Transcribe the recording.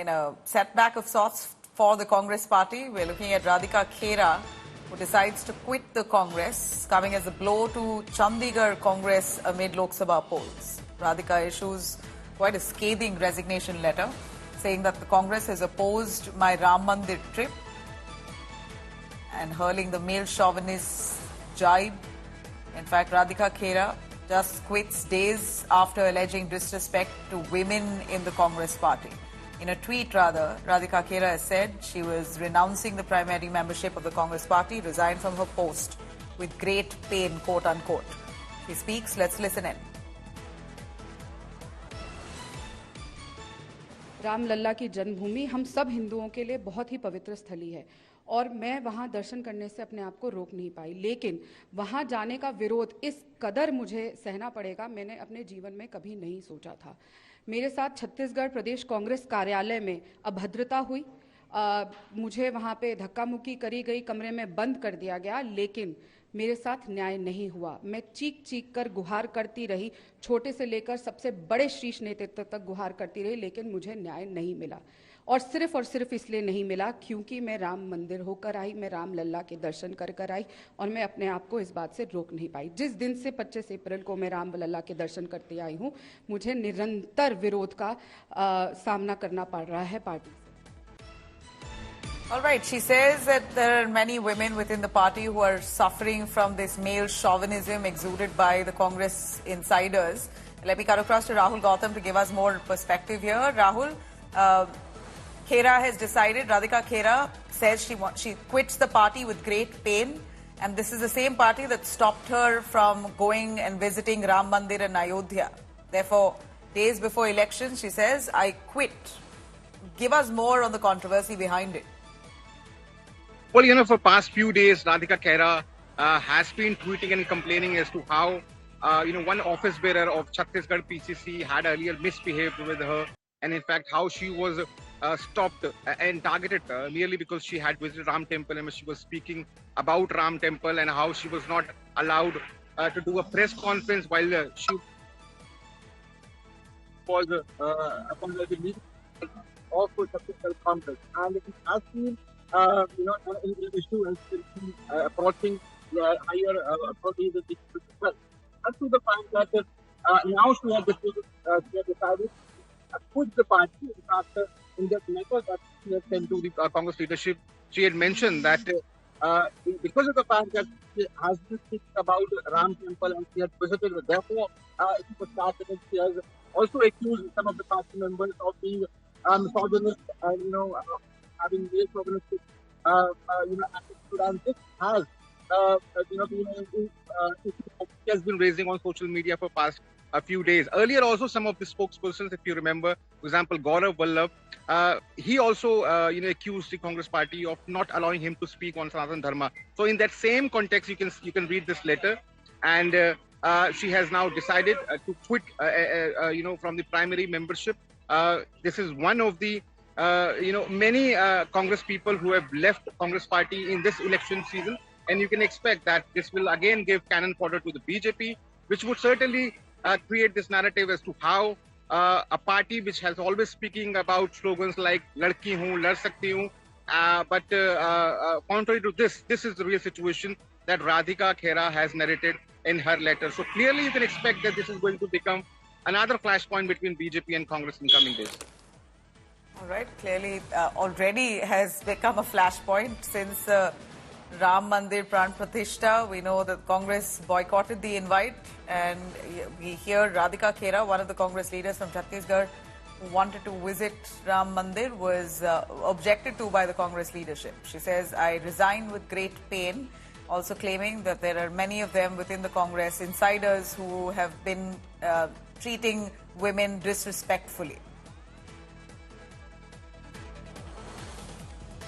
in a setback of sorts for the Congress party. We're looking at Radhika Khera, who decides to quit the Congress, coming as a blow to Chandigarh Congress amid Lok Sabha polls. Radhika issues quite a scathing resignation letter, saying that the Congress has opposed my Ram Mandir trip and hurling the male chauvinist jibe. In fact, Radhika Khera just quits days after alleging disrespect to women in the Congress party. In a tweet, Radhika Khera has said she was renouncing the primary membership of the Congress party, resigned from her post with great pain, quote unquote. She speaks, let's listen in. Ram Lalla की जन्मभूमि हम सब हिंदुओं के लिए बहुत ही पवित्र स्थली है और मैं वहां दर्शन करने से अपने आप को रोक नहीं पाई, लेकिन वहां जाने का विरोध इस कदर मुझे सहना पड़ेगा, मैंने अपने जीवन में कभी नहीं सोचा था। मेरे साथ छत्तीसगढ़ प्रदेश कांग्रेस कार्यालय में अभद्रता हुई, मुझे वहां पे धक्का मुक्की करी गई, कमरे में बंद कर दिया गया, लेकिन मेरे साथ न्याय नहीं हुआ। मैं चीख चीख कर गुहार करती रही, छोटे से लेकर सबसे बड़े शीर्ष नेतृत्व तक गुहार करती रही, लेकिन मुझे न्याय नहीं मिला। और सिर्फ इसलिए नहीं मिला क्योंकि मैं राम मंदिर होकर आई, मैं राम लल्ला के दर्शन कर कर आई और मैं अपने आप को इस बात से रोक नहीं पाई। जिस दिन से 25 अप्रैल को मैं राम लल्ला के दर्शन करते आई हूँ, मुझे निरंतर विरोध का सामना करना पड़ रहा है पार्टी से। All right, she says that there are many women within the party who are suffering from this male chauvinism exuded by the Congress insiders. Let me cut across to Rahul Gautam to give us more perspective here. Rahul, Khera has decided, Radhika Khera says she quits the party with great pain, and this is the same party that stopped her from going and visiting Ram Mandir in Ayodhya. Therefore, days before elections, she says, I quit. Give us more on the controversy behind it. Well, for past few days, Radhika Khera has been tweeting and complaining as to how, one office bearer of Chhattisgarh PCC had earlier misbehaved with her, and in fact, how she was stopped and targeted merely because she had visited Ram Temple and she was speaking about Ram Temple, and how she was not allowed to do a press conference while she was upon the meeting of Chhattisgarh Congress. And it has been an issue has been approaching the higher authorities of the well. Up to the fact that now she has decided to quit the party. In fact, in that letter that she has sent to the Congress leadership, she had mentioned that because of the fact that she has been speaking about Ram Temple and she had visited, therefore, it was started, and she has also accused some of the party members of being misogynist and having male chauvinistic attitude, and this has been an issue she has been raising on social media for past a few days. Earlier also, some of the spokespersons, if you remember, for example, Gaurav Vallabh, he also accused the Congress party of not allowing him to speak on Sanatana Dharma. So in that same context, you can read this letter, and she has now decided to quit from the primary membership. This is one of the many Congress people who have left Congress party in this election season, and you can expect that this will again give cannon fodder to the BJP, which would certainly create this narrative as to how a party which has always speaking about slogans like "Ladki hoon, lad sakti hoon," but contrary to this is the real situation that Radhika Khera has narrated in her letter. So clearly, you can expect that this is going to become another flashpoint between BJP and Congress in coming days. All right, clearly already has become a flashpoint since Ram Mandir Pran Pratishtha. We know that Congress boycotted the invite, and we hear Radhika Khera, one of the Congress leaders from Chhattisgarh, who wanted to visit Ram Mandir, was objected to by the Congress leadership. She says, I resign with great pain, also claiming that there are many of them within the Congress insiders who have been treating women disrespectfully.